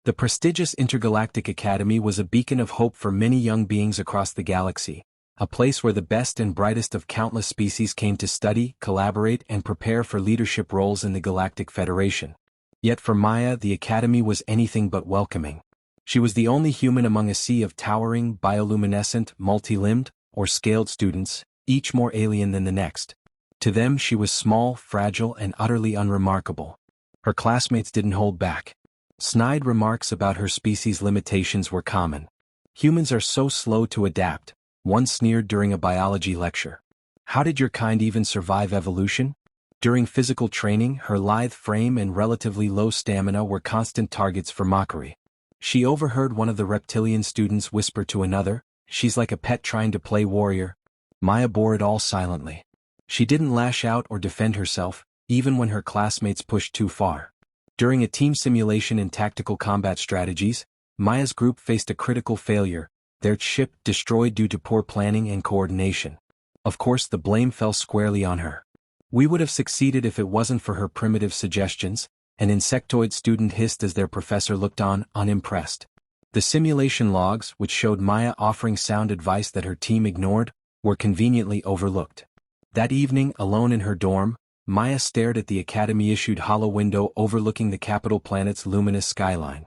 The prestigious Intergalactic Academy was a beacon of hope for many young beings across the galaxy, a place where the best and brightest of countless species came to study, collaborate, and prepare for leadership roles in the Galactic Federation. Yet for Maya, the Academy was anything but welcoming. She was the only human among a sea of towering, bioluminescent, multi-limbed, or scaled students, each more alien than the next. To them she was small, fragile, and utterly unremarkable. Her classmates didn't hold back. Snide remarks about her species' limitations were common. "Humans are so slow to adapt," one sneered during a biology lecture. "How did your kind even survive evolution?" During physical training, her lithe frame and relatively low stamina were constant targets for mockery. She overheard one of the reptilian students whisper to another, "She's like a pet trying to play warrior." Maya bore it all silently. She didn't lash out or defend herself, even when her classmates pushed too far. During a team simulation in tactical combat strategies, Maya's group faced a critical failure, their ship destroyed due to poor planning and coordination. Of course, the blame fell squarely on her. "We would have succeeded if it wasn't for her primitive suggestions," an insectoid student hissed as their professor looked on, unimpressed. The simulation logs, which showed Maya offering sound advice that her team ignored, were conveniently overlooked. That evening, alone in her dorm, Maya stared at the Academy-issued hollow window overlooking the capital planet's luminous skyline.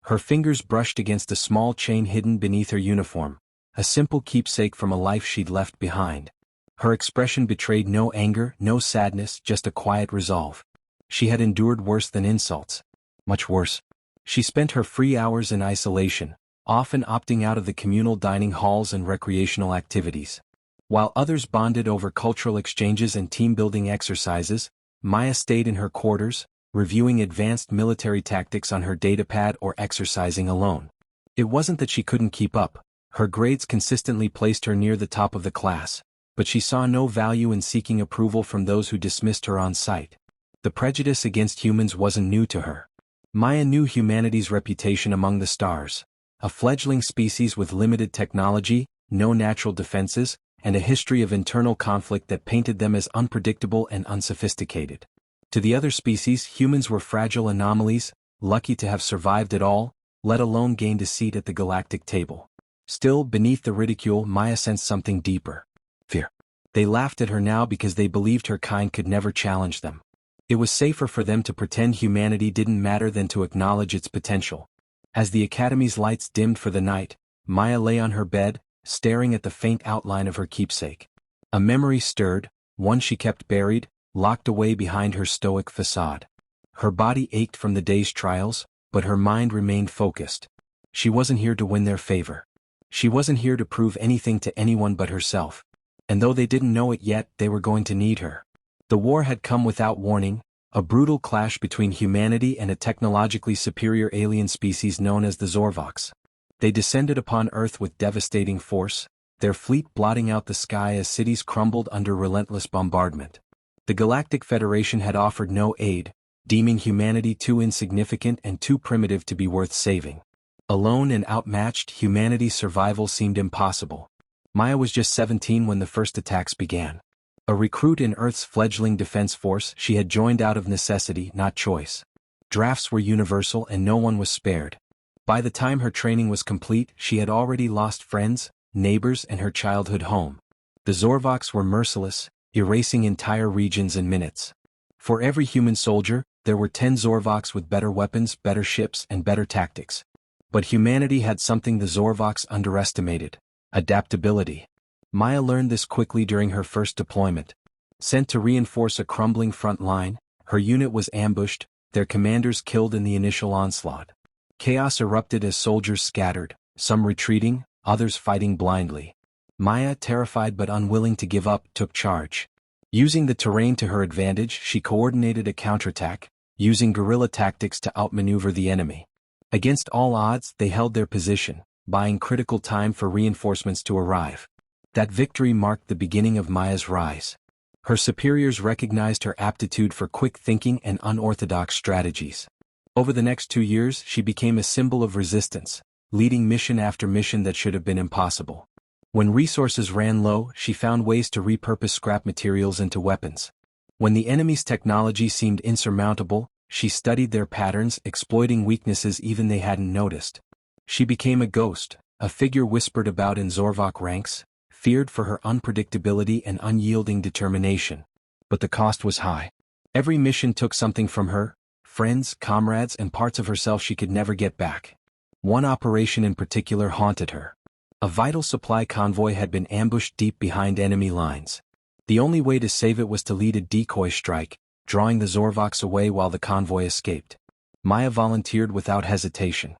Her fingers brushed against a small chain hidden beneath her uniform, a simple keepsake from a life she'd left behind. Her expression betrayed no anger, no sadness, just a quiet resolve. She had endured worse than insults. Much worse. She spent her free hours in isolation, often opting out of the communal dining halls and recreational activities. While others bonded over cultural exchanges and team-building exercises, Maya stayed in her quarters, reviewing advanced military tactics on her datapad or exercising alone. It wasn't that she couldn't keep up. Her grades consistently placed her near the top of the class, but she saw no value in seeking approval from those who dismissed her on sight. The prejudice against humans wasn't new to her. Maya knew humanity's reputation among the stars, a fledgling species with limited technology, no natural defenses, and a history of internal conflict that painted them as unpredictable and unsophisticated. To the other species, humans were fragile anomalies, lucky to have survived at all, let alone gained a seat at the galactic table. Still, beneath the ridicule, Maya sensed something deeper. Fear. They laughed at her now because they believed her kind could never challenge them. It was safer for them to pretend humanity didn't matter than to acknowledge its potential. As the Academy's lights dimmed for the night, Maya lay on her bed, staring at the faint outline of her keepsake. A memory stirred, one she kept buried, locked away behind her stoic facade. Her body ached from the day's trials, but her mind remained focused. She wasn't here to win their favor. She wasn't here to prove anything to anyone but herself. And though they didn't know it yet, they were going to need her. The war had come without warning, a brutal clash between humanity and a technologically superior alien species known as the Zorvox. They descended upon Earth with devastating force, their fleet blotting out the sky as cities crumbled under relentless bombardment. The Galactic Federation had offered no aid, deeming humanity too insignificant and too primitive to be worth saving. Alone and outmatched, humanity's survival seemed impossible. Maya was just 17 when the first attacks began. A recruit in Earth's fledgling defense force, she had joined out of necessity, not choice. Drafts were universal and no one was spared. By the time her training was complete, she had already lost friends, neighbors, and her childhood home. The Zorvox were merciless, erasing entire regions in minutes. For every human soldier, there were 10 Zorvox with better weapons, better ships, and better tactics. But humanity had something the Zorvox underestimated: adaptability. Maya learned this quickly during her first deployment. Sent to reinforce a crumbling front line, her unit was ambushed, their commanders killed in the initial onslaught. Chaos erupted as soldiers scattered, some retreating, others fighting blindly. Maya, terrified but unwilling to give up, took charge. Using the terrain to her advantage, she coordinated a counterattack, using guerrilla tactics to outmaneuver the enemy. Against all odds, they held their position, buying critical time for reinforcements to arrive. That victory marked the beginning of Maya's rise. Her superiors recognized her aptitude for quick thinking and unorthodox strategies. Over the next 2 years, she became a symbol of resistance, leading mission after mission that should have been impossible. When resources ran low, she found ways to repurpose scrap materials into weapons. When the enemy's technology seemed insurmountable, She studied their patterns, exploiting weaknesses even they hadn't noticed. She became a ghost, a figure whispered about in Zorvok ranks, feared for her unpredictability and unyielding determination. But the cost was high. Every mission took something from her, friends, comrades, and parts of herself she could never get back. One operation in particular haunted her. A vital supply convoy had been ambushed deep behind enemy lines. The only way to save it was to lead a decoy strike, drawing the Zorvoks away while the convoy escaped. Maya volunteered without hesitation.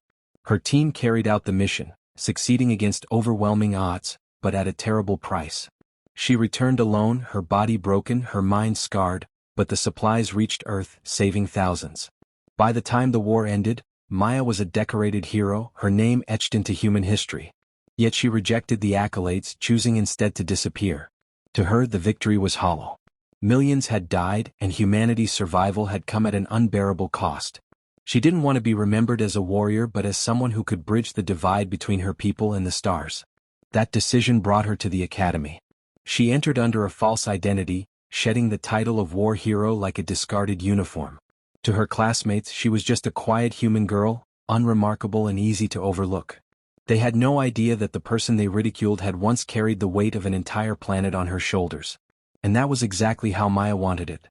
Her team carried out the mission, succeeding against overwhelming odds, but at a terrible price. She returned alone, her body broken, her mind scarred, but the supplies reached Earth, saving thousands. By the time the war ended, Maya was a decorated hero, her name etched into human history. Yet she rejected the accolades, choosing instead to disappear. To her, the victory was hollow. Millions had died, and humanity's survival had come at an unbearable cost. She didn't want to be remembered as a warrior but as someone who could bridge the divide between her people and the stars. That decision brought her to the Academy. She entered under a false identity, shedding the title of war hero like a discarded uniform. To her classmates, she was just a quiet human girl, unremarkable and easy to overlook. They had no idea that the person they ridiculed had once carried the weight of an entire planet on her shoulders. And that was exactly how Maya wanted it.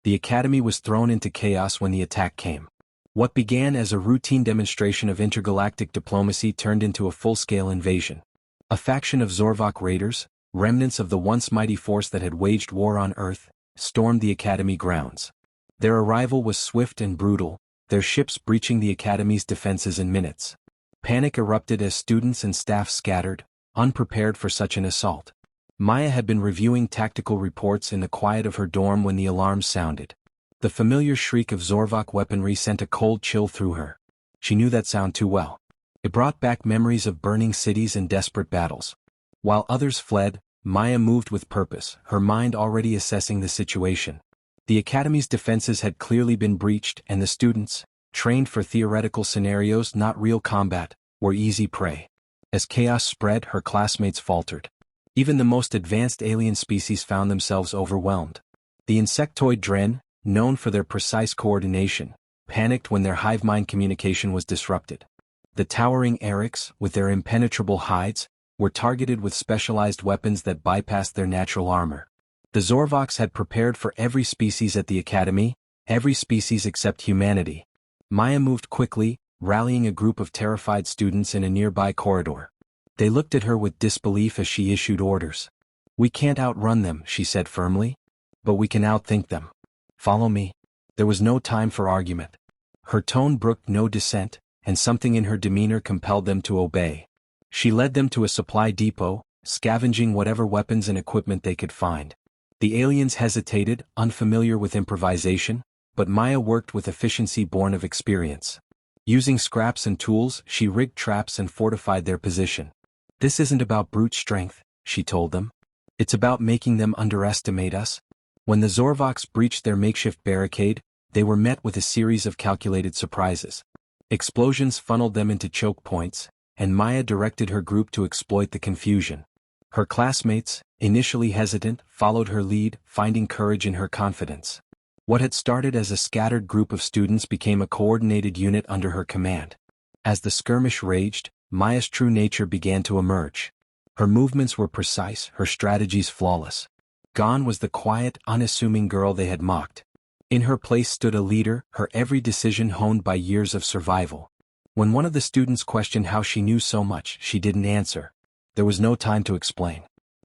The Academy was thrown into chaos when the attack came. What began as a routine demonstration of intergalactic diplomacy turned into a full-scale invasion. A faction of Zorvok raiders, remnants of the once mighty force that had waged war on Earth, stormed the Academy grounds. Their arrival was swift and brutal, their ships breaching the Academy's defenses in minutes. Panic erupted as students and staff scattered, unprepared for such an assault. Maya had been reviewing tactical reports in the quiet of her dorm when the alarms sounded. The familiar shriek of Zorvok weaponry sent a cold chill through her. She knew that sound too well. It brought back memories of burning cities and desperate battles. While others fled, Maya moved with purpose, her mind already assessing the situation. The Academy's defenses had clearly been breached, and the students, trained for theoretical scenarios not real combat, were easy prey. As chaos spread, her classmates faltered. Even the most advanced alien species found themselves overwhelmed. The insectoid Dren, known for their precise coordination, panicked when their hive mind communication was disrupted. The towering Erics, with their impenetrable hides, were targeted with specialized weapons that bypassed their natural armor. The Zorvoks had prepared for every species at the Academy, every species except humanity. Maya moved quickly, rallying a group of terrified students in a nearby corridor. They looked at her with disbelief as she issued orders. "We can't outrun them," she said firmly. "But we can outthink them. Follow me." There was no time for argument. Her tone brooked no dissent, and something in her demeanor compelled them to obey. She led them to a supply depot, scavenging whatever weapons and equipment they could find. The aliens hesitated, unfamiliar with improvisation, but Maya worked with efficiency born of experience. Using scraps and tools, she rigged traps and fortified their position. "This isn't about brute strength," she told them. "It's about making them underestimate us." When the Zorvoks breached their makeshift barricade, they were met with a series of calculated surprises. Explosions funneled them into choke points, and Maya directed her group to exploit the confusion. Her classmates, initially hesitant, followed her lead, finding courage in her confidence. What had started as a scattered group of students became a coordinated unit under her command. As the skirmish raged, Maya's true nature began to emerge. Her movements were precise, her strategies flawless. Gone was the quiet, unassuming girl they had mocked. In her place stood a leader, her every decision honed by years of survival. When one of the students questioned how she knew so much, she didn't answer. There was no time to explain.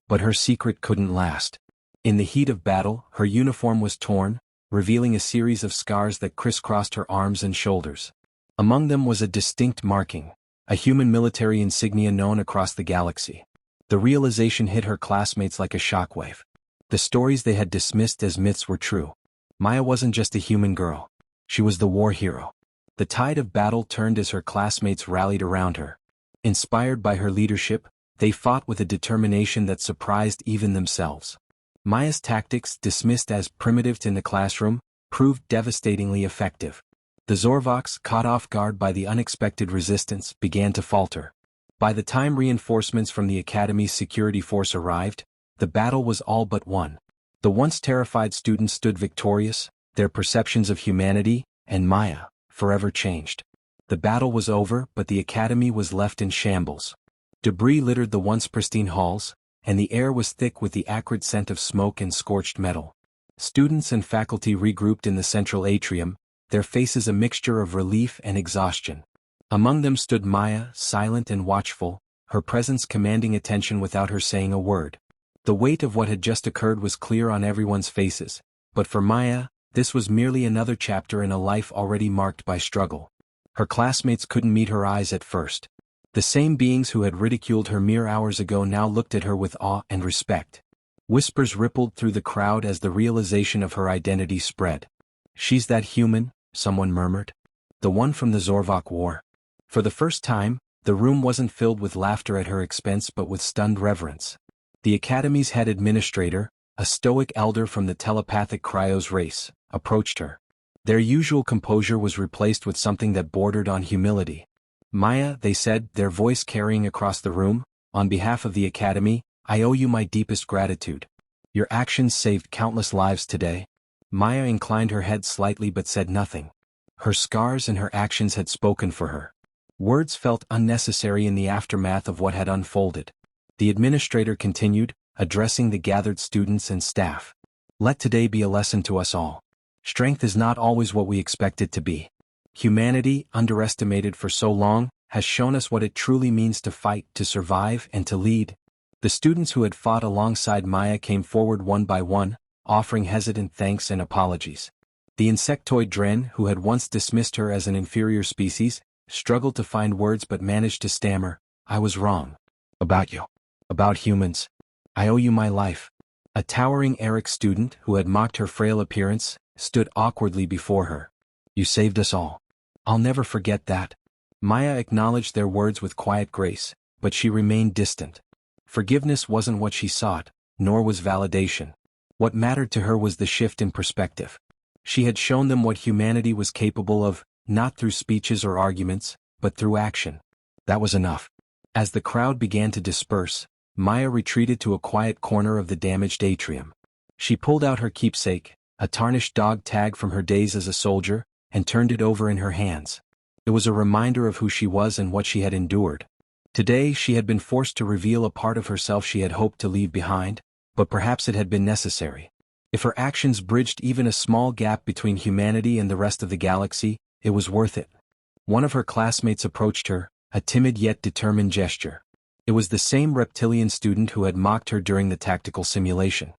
But her secret couldn't last. In the heat of battle, her uniform was torn, revealing a series of scars that crisscrossed her arms and shoulders. Among them was a distinct marking, a human military insignia known across the galaxy. The realization hit her classmates like a shockwave. The stories they had dismissed as myths were true. Maya wasn't just a human girl. She was the war hero. The tide of battle turned as her classmates rallied around her. Inspired by her leadership, they fought with a determination that surprised even themselves. Maya's tactics, dismissed as primitive in the classroom, proved devastatingly effective. The Zorvoks, caught off guard by the unexpected resistance, began to falter. By the time reinforcements from the Academy's security force arrived, the battle was all but won. The once terrified students stood victorious, their perceptions of humanity, and Maya, forever changed. The battle was over, but the academy was left in shambles. Debris littered the once pristine halls, and the air was thick with the acrid scent of smoke and scorched metal. Students and faculty regrouped in the central atrium, their faces a mixture of relief and exhaustion. Among them stood Maya, silent and watchful, her presence commanding attention without her saying a word. The weight of what had just occurred was clear on everyone's faces, but for Maya, this was merely another chapter in a life already marked by struggle. Her classmates couldn't meet her eyes at first. The same beings who had ridiculed her mere hours ago now looked at her with awe and respect. Whispers rippled through the crowd as the realization of her identity spread. "She's that human," someone murmured. "The one from the Zorvok War." For the first time, the room wasn't filled with laughter at her expense but with stunned reverence. The Academy's head administrator, a stoic elder from the telepathic Cryos race, approached her. Their usual composure was replaced with something that bordered on humility. "Maya," they said, their voice carrying across the room, "on behalf of the Academy, I owe you my deepest gratitude. Your actions saved countless lives today." Maya inclined her head slightly but said nothing. Her scars and her actions had spoken for her. Words felt unnecessary in the aftermath of what had unfolded. The administrator continued, addressing the gathered students and staff. "Let today be a lesson to us all. Strength is not always what we expect it to be. Humanity, underestimated for so long, has shown us what it truly means to fight, to survive, and to lead." The students who had fought alongside Maya came forward one by one, offering hesitant thanks and apologies. The insectoid Dren, who had once dismissed her as an inferior species, struggled to find words but managed to stammer, "I was wrong. About you. About humans. I owe you my life." A towering Eric student, who had mocked her frail appearance, stood awkwardly before her. "You saved us all. I'll never forget that." Maya acknowledged their words with quiet grace, but she remained distant. Forgiveness wasn't what she sought, nor was validation. What mattered to her was the shift in perspective. She had shown them what humanity was capable of, not through speeches or arguments, but through action. That was enough. As the crowd began to disperse, Maya retreated to a quiet corner of the damaged atrium. She pulled out her keepsake, a tarnished dog tag from her days as a soldier, and turned it over in her hands. It was a reminder of who she was and what she had endured. Today she had been forced to reveal a part of herself she had hoped to leave behind, but perhaps it had been necessary. If her actions bridged even a small gap between humanity and the rest of the galaxy, it was worth it. One of her classmates approached her, a timid yet determined gesture. It was the same reptilian student who had mocked her during the tactical simulation.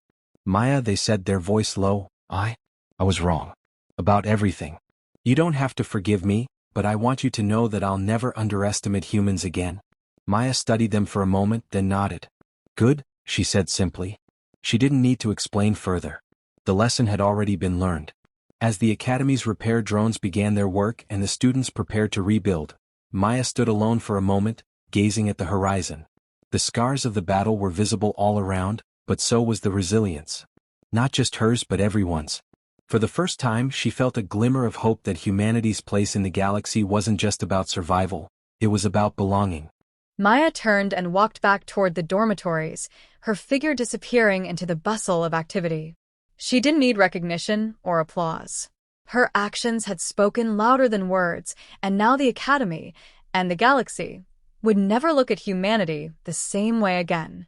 "Maya," they said, their voice low, I was wrong. About everything. You don't have to forgive me, but I want you to know that I'll never underestimate humans again." Maya studied them for a moment, then nodded. "Good," she said simply. She didn't need to explain further. The lesson had already been learned. As the Academy's repair drones began their work and the students prepared to rebuild, Maya stood alone for a moment, gazing at the horizon. The scars of the battle were visible all around, but so was the resilience. Not just hers but everyone's. For the first time she felt a glimmer of hope that humanity's place in the galaxy wasn't just about survival, it was about belonging. Maya turned and walked back toward the dormitories, her figure disappearing into the bustle of activity. She didn't need recognition or applause. Her actions had spoken louder than words, and now the Academy, and the galaxy, would never look at humanity the same way again.